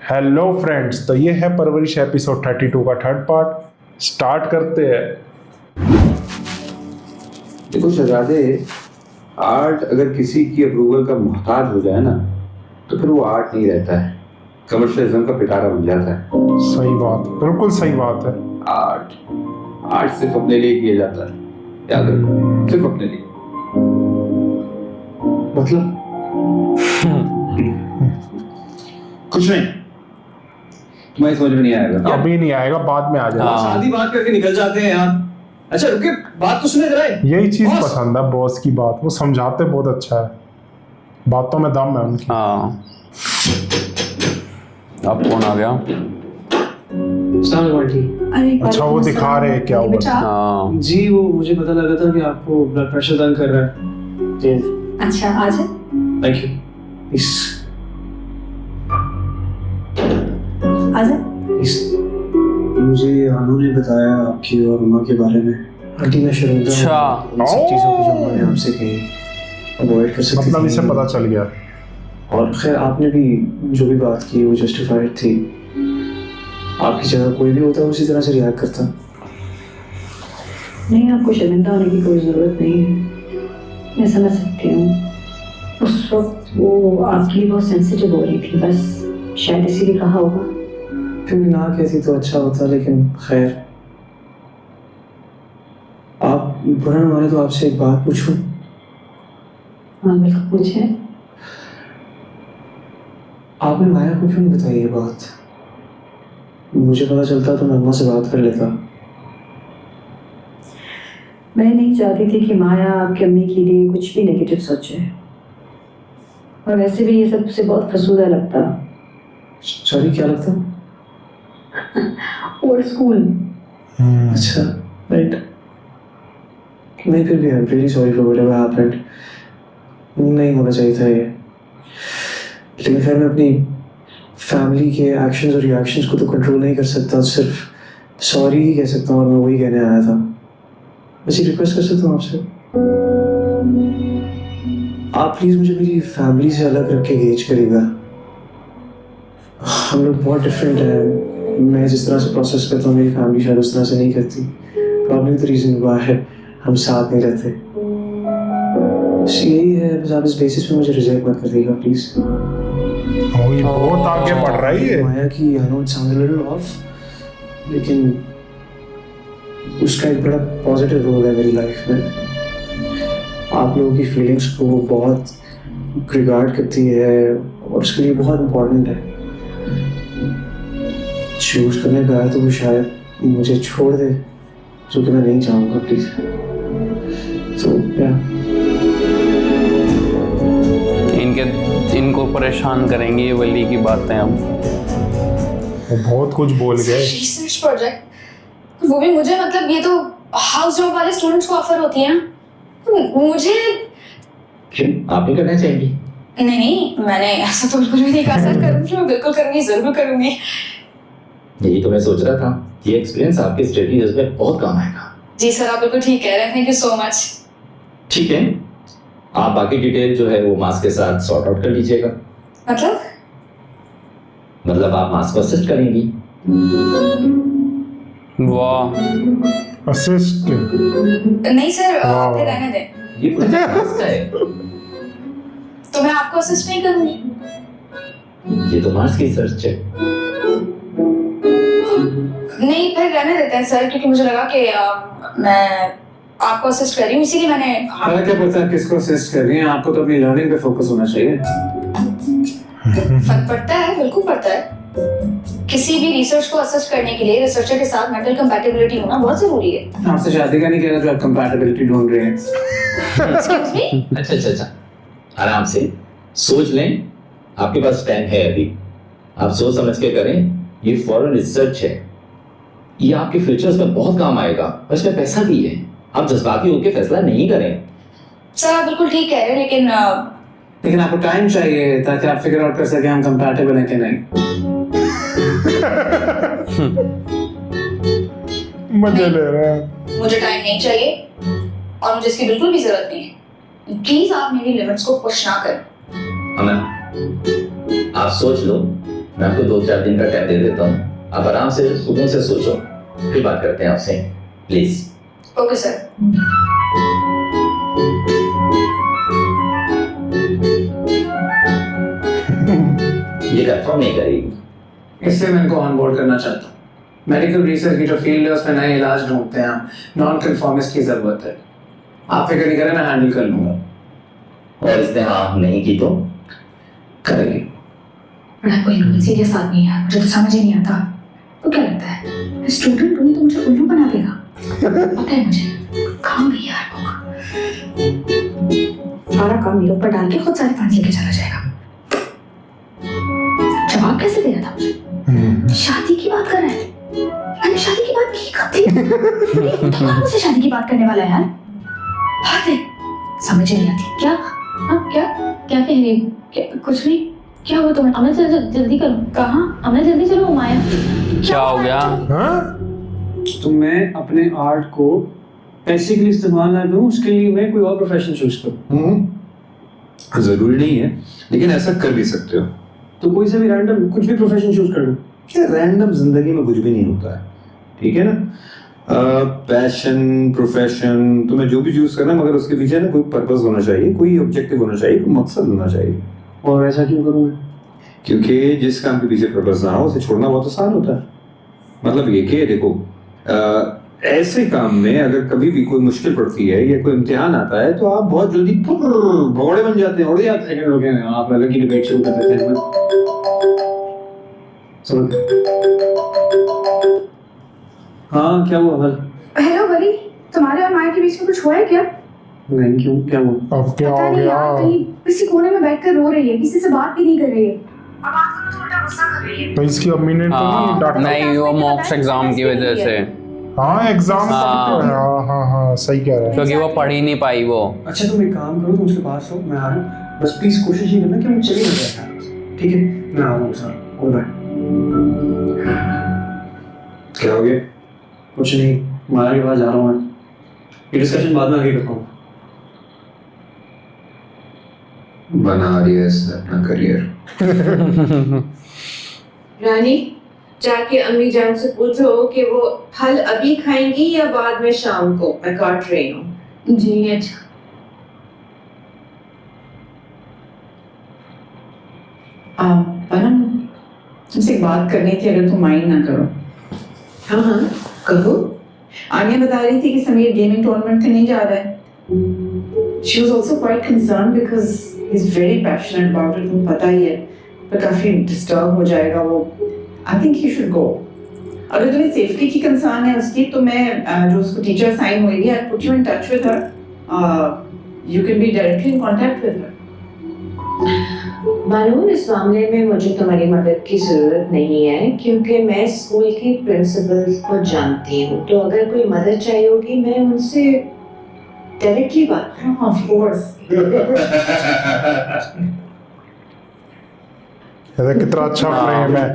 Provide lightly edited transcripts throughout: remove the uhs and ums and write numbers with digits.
Hello friends, तो ये है परवरिश एपिसोड 32 का थर्ड पार्ट। स्टार्ट करते हैं। देखो शहजादे, आर्ट अगर किसी की अप्रूवल का मोहताज हो जाए ना तो फिर वो आर्ट नहीं रहता है, कमर्शियलिज्म का पिटारा बन जाता है। सही बात, बिल्कुल सही बात है। आर्ट आर्ट सिर्फ अपने लिए किया जाता है, याद रखो, सिर्फ अपने लिए। मतलब कुछ नहीं, तुम्हें समझ में नहीं आएगा। अभी नहीं आएगा, बाद में आ जाएगा। शादी बात करके निकल जाते हैं यार। अच्छा रुके, बात तो सुने जरा। यही चीज बॉस। पसंद है बॉस की बात, वो समझाते बहुत अच्छा है, बातों में दम है उनकी। हाँ, अब कौन आ गया? अरे अच्छा, वो दिखा रहे हैं क्या हुआ। बेटा। हाँ, जी वो मुझे पता लगा था कि आपको ब्लड प्रेशर तंग कर रहा है। जी अच्छा आ जा। Thank you. इस आ जा। मुझे अनु ने बताया आपकी और उमा के बारे में। आंटी मैं शर्मिंदा अच्छा। हूं उन सब चीज़ों को जो उन्होंने आपसे कही, अवॉइड कर सकती मतलब थी। इसे पता चल गया। और खैर आपने भी जो भी बात की वो जस्टिफाइड थी। आपकी जगह कोई भी होता उसी तरह से रिएक्ट करता। नहीं, आपको शर्मिंदा होने की कोई जरूरत नहीं है, मैं समझ सकती हूँ। उस वक्त वो आपके लिए बहुत सेंसिटिव हो रही थी, बस शायद इसीलिए कहा होगा। फिर भी ना कहती तो अच्छा होता, लेकिन खैर। आप बुरा न माने तो आपसे एक बात पूछूं? हाँ बिल्कुल पूछे। आपने माया को क्यों नहीं बताई ये बात? मुझे पता चलता तो मैं अम्मा से बात कर लेता। मैं नहीं चाहती थी कि माया आपकी अम्मी के लिए कुछ भी नेगेटिव सोचे, और वैसे भी ये सब उसे बहुत फसूदा लगता। सॉरी, क्या लगता? और स्कूल। अच्छा, राइट। नहीं, फिर भी I am really sorry for whatever happened. नहीं होना चाहिए था ये। लेकिन फिर मैं अपनी फैमिली के एक्शंस और रिएक्शंस को तो कंट्रोल नहीं कर सकता, सिर्फ सॉरी ही कह सकता हूँ, और मैं वही कहने आया था। बस ये रिक्वेस्ट कर सकता हूँ आपसे, आप प्लीज़ मुझे मेरी फैमिली से अलग रख के गेज करिएगा। हम लोग बहुत डिफरेंट हैं। मैं जिस तरह से प्रोसेस करता हूँ मेरी फैमिली शायद उस तरह से नहीं करती। प्रॉब्लम द रीज़न हुआ है हम साथ नहीं रहते। बस यही है, बस आप इस बेसिस पे मुझे रिजेक्ट मत कर दीजिएगा प्लीज़। ये बहुत आगे बढ़ रही है। माया की I know it sound a little of, लेकिन उसका एक बड़ा पॉजिटिव रोल है मेरी लाइफ में। आप लोगों की फीलिंग्स को बहुत रिगार्ड करती है और उसके लिए बहुत इम्पोर्टेंट है। चूज करने का है तो वो शायद मुझे छोड़ दे, जो कि मैं नहीं चाहूँगा प्लीज। तो इनको परेशान करेंगी ये वली की बातें अब। वो बहुत कुछ बोल गए। रिसर्च प्रोजेक्ट, वो भी मुझे, मतलब ये तो हाउस जॉब वाले स्टूडेंट्स को ऑफर होती है, मुझे क्यों, आप नहीं करना चाहेंगी? नहीं, मैंने ऐसा तो बिल्कुल भी नहीं कहा सर। करूँगी, मैं बिल्कुल करूँगी, जरूर करूँगी। यही तो मैं सोच रहा था, ये एक्सपीरियंस आपके स्टडीज में बहुत काम आएगा। जी सर, आप बिल्कुल ठीक कह रहे हैं, थैंक यू सो मच। ठीक है, आप बाकी डिटेल जो है वो मास के साथ सॉर्ट आउट कर लीजिएगा। मतलब आप मास को असिस्ट करेंगी। वाह, असिस्ट। नहीं सर, वाह। फिर रहने दें, ये प्रोजेक्ट मास का है, तो मैं आपको असिस्ट नहीं करूँगी। ये तो मार्स की रिसर्च है। नहीं, फिर रहने देते हैं सर, क्योंकि मुझे लगा कि मैं आपको असिस्ट कर रही हूँ, इसीलिए मैंने क्या पता किसको असिस्ट कर रही हैं। आपको तो अपनी लर्निंग पे फोकस होना चाहिए। फर्क पड़ता है, बिल्कुल पड़ता है। किसी भी रिसर्च को असिस्ट करने के लिए रिसर्चर के साथ मेंटल कंपैटिबिलिटी होना बहुत जरूरी है। आपसे शादी का नहीं कह रहा जो आप कंपैटिबिलिटी ढूंढ रहे हैं। Excuse me. अच्छा, आराम से सोच लें, आपके पास टाइम है अभी, आप सोच समझ के करें। ये फॉरेन रिसर्च है, ये आपके फ्यूचर्स में बहुत काम आएगा और इसमें पैसा भी है। आप जज्बाती होकर फैसला नहीं करें। सर आप बिल्कुल ठीक कह रहे हैं, लेकिन आपको टाइम चाहिए ताकि आप फिगर आउट कर सके हम कंपैटिबल हैं कि नहीं। मजे ले रहे हैं। मुझे टाइम नहीं चाहिए और मुझे इसकी बिल्कुल भी जरूरत नहीं है। प्लीज आप मेरी लिमिट्स को पुश ना करें। अमन, आप सोच लो, मैं आपको 2-4 दिन का टाइम दे देता हूँ, आप आराम से सुकून से सोचो, फिर बात करते हैं आपसे, प्लीज। Okay sir. ये कंफर्म नहीं करेगी। इसलिए मैं इनको ऑनबोर्ड करना चाहता हूँ। मेडिकल रिसर्च की जो फील्ड है उसमें नए इलाज ढूंढते हैं, नॉन कन्फॉर्मिस्ट की जरूरत है। आप फिक्र नहीं करें, मैं हैंडल कर लूंगा। और इसने हाँ नहीं की तो करेंगे। बड़ा कोई सीरियस आदमी है, मुझे तो समझ ही नहीं आता। तो क्या लगता है स्टूडेंट हूँ तो मुझे उल्लू बना देगा? पता है मुझे काम भी यार होगा, सारा काम मेरे ऊपर डाल के खुद सारे फंड लेके चला जाएगा। जवाब कैसे दे रहा था मुझे? शादी की बात कर रहा है। मैंने शादी की बात की कब थी? दोबारा मुझसे शादी की बात करने वाला है यार। बात है समझ ही नहीं आती। क्या क्या क्या कह रही है? कुछ नहीं। क्या हुआ तुम्हें? अमन जल्दी करो। कहाँ? अमन जल्दी चलो। माया क्या हो गया? तो मैं अपने आर्ट को पैसे के लिए इस्तेमाल ना करूँ, उसके लिए मैं कोई और प्रोफेशन चूज करूँ। जरूरी नहीं है, लेकिन ऐसा कर भी सकते हो। तो कोई सा भी रैंडम कुछ भी प्रोफेशन चूज कर लूँ। क्या रैंडम जिंदगी में कुछ भी नहीं होता है, ठीक है ना? पैशन, प्रोफेशन, तुम्हें जो भी चूज करना है, मगर उसके पीछे ना कोई पर्पस होना चाहिए, कोई ऑब्जेक्टिव होना चाहिए, कोई मकसद होना चाहिए। और ऐसा क्यों करूँ मैं? क्योंकि जिस काम के पीछे पर्पस ना हो उसे छोड़ना बहुत आसान होता है। मतलब ये कि देखो, ऐसे काम में अगर कभी भी कोई मुश्किल पड़ती है या कोई इम्तिहान आता है तो आप बहुत जल्दी भगोड़े बन जाते हैं, उड़ जाते हैं। आप अलग ही डिबेट शुरू कर देते हैं। हाँ, क्या हुआ हल? हेलो वली, तुम्हारे और माया के बीच में कुछ हुआ है क्या? नहीं, क्यों? क्या हुआ? अब क्या पता हो नहीं गया? यार, कहीं किसी कोने में बैठकर रो रही है, किसी से बात भी नहीं कर रही है। अब बात करो तो उल्टा गुस्सा कर रही है। तो इसकी अम्मी ने तो नहीं हाँ, डांटा? नहीं वो मॉक्स एग्जाम की वजह से, हाँ एग्जाम हाँ। हाँ सही कह रहे हैं। क्योंकि वो पढ़ ही नहीं पाई वो। अच्छा, तुम एक काम करो, तुम उसके पास हो, मैं आ रहा हूँ। बस प्लीज कोशिश ही करना कि मैं चली ना जाए, ठीक है? मैं आ रहा हूँ सर। बाय। क्या हो गया? कुछ नहीं, माया के पास जा रहा हूँ मैं। ये डिस्कशन बाद में आगे करता हूँ। बना रही है इसने अपना करियर। रानी, जाके अम्मी जान से पूछो कि वो फल अभी खाएंगी या बाद में शाम को। मैं काट रही हूँ। जी अच्छा। परम, तुमसे एक बात करनी थी, अगर तुम माइंड ना करो। हाँ हाँ कहो। आनिया बता रही थी कि समीर गेमिंग टूर्नामेंट में नहीं जा रहा है। She was also quite concerned because he's very passionate about it, तुम्हें पता ही है, पर काफी डिस्टर्ब हो जाएगा वो। I think he should go. अगर तुम्हें सेफ्टी की कंसर्न है उसकी, तो मैं जो उसको टीचर साइन हुई है, I'll put you in touch with her. You can be directly in contact with her. मानो इस मामले में मुझे तुम्हारी मदद की जरूरत नहीं है, क्योंकि मैं स्कूल की प्रिंसिपल को जानती हूँ। तो अगर कोई मदद चाहिए होगी मैं उनसे डायरेक्टली बात करूँ। Of course. कितना अच्छा फ्रेम है,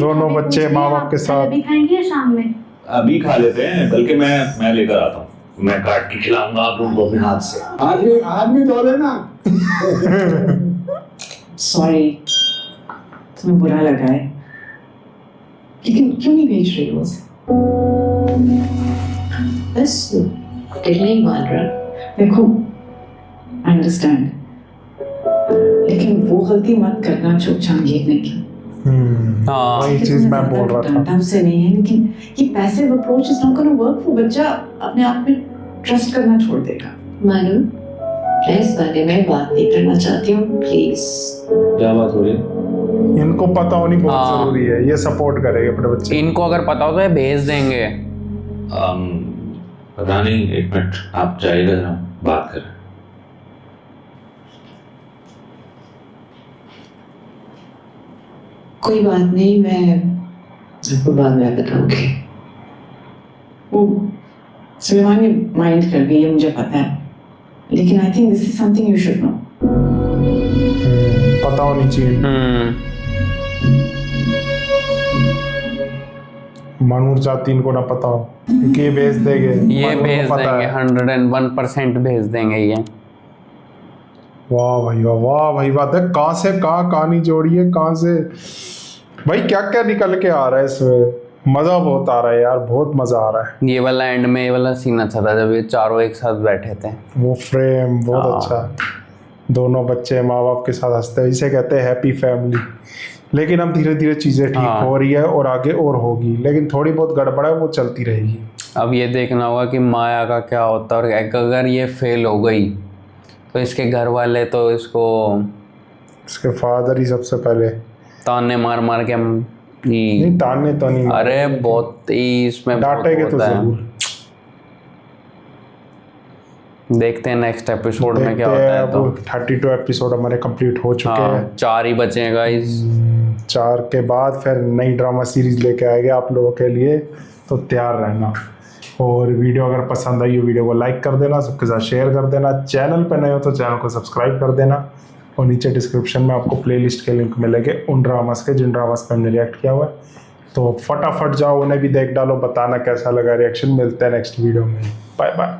दोनों बच्चे माँ बाप के साथ। अभी खाएंगे या शाम में? अभी खा लेते हैं, बल्कि मैं लेकर आता हूँ, मैं काट के खिलाऊंगा आप लोगों को अपने हाथ से। आदमी धो लेना। Sorry, तुम्हें बुरा लगा है, लेकिन क्यों नहीं भेज रही हो उसे? बस दिल नहीं मान रहा। देखो, I understand, लेकिन वो गलती मत करना जो जहांगीर ने की। हाँ वही चीज मैं बोल रहा था। डांटा उसे नहीं है, लेकिन ये passive approach is not gonna work. वो बच्चा अपने आप में ट्रस्ट करना छोड़ देगा। मानो मैं इस बारे में बात नहीं करना चाहती हूँ, प्लीज। क्या बात हो रही है? इनको पता होनी बहुत हाँ। जरूरी है, ये सपोर्ट करेंगे अपने बच्चे। इनको अगर पता हो तो ये भेज देंगे। पता नहीं, एक मिनट आप जाइएगा, जरा बात करें। कोई बात नहीं, मैं आपको बाद में बताऊंगी। वो सुलेमान ये माइंड कर गई है, मुझे पता है, लेकिन I think this is something you should know. पता होनी चाहिए। मानूर जाति इनको ना पता हो, क्योंकि ये भेज देंगे। ये मानूर को भेज पता देंगे, है। 101% भेज देंगे ये। वाह भाई वाह, वाह भाई वाह, देख कहाँ से कहाँ कहानी जोड़ी है, कहाँ से भाई क्या क्या निकल के आ रहा है इसमें, मजा बहुत आ रहा है यार, बहुत मजा आ रहा है। ये वाला एंड में ये वाला सीन अच्छा था जब ये चारों एक साथ बैठे थे। वो फ्रेम बहुत हाँ। अच्छा, दोनों बच्चे माँ बाप के साथ हंसते हैं, इसे कहते हैं हैप्पी फैमिली। लेकिन अब धीरे धीरे चीजें ठीक हाँ। हो रही है और आगे और होगी, लेकिन थोड़ी बहुत गड़बड़ है वो चलती रहेगी। अब ये देखना होगा कि माया का क्या होता है, और अगर ये फेल हो गई तो इसके घर वाले तो इसको इसके फादर ही सबसे पहले ताने मार मार के नहीं, ताने तो नहीं मारे, अरे बहुत ही इसमें बहुत डांटेंगे तो होता है। जरूर। देखते हैं नेक्स्ट एपिसोड में क्या देखते होता हैं। है। तो अब 32 एपिसोड हमारे कंप्लीट हो चुके हैं। हाँ, 4 ही बचे हैं गाइस। 4 के बाद फिर नई ड्रामा सीरीज लेके आएंगे आप लोगों के लिए, तो तैयार रहना। और वीडियो अगर पसंद आई वीडियो को लाइक कर देना, सबके साथ शेयर कर देना, चैनल पे नए हो तो चैनल को सब्सक्राइब कर देना, और नीचे डिस्क्रिप्शन में आपको प्लेलिस्ट के लिंक मिलेंगे उन ड्रामास के जिन ड्रामास पे हमने रिएक्ट किया हुआ है। तो फटाफट जाओ उन्हें भी देख डालो, बताना कैसा लगा रिएक्शन। मिलते हैं नेक्स्ट वीडियो में, बाय बाय।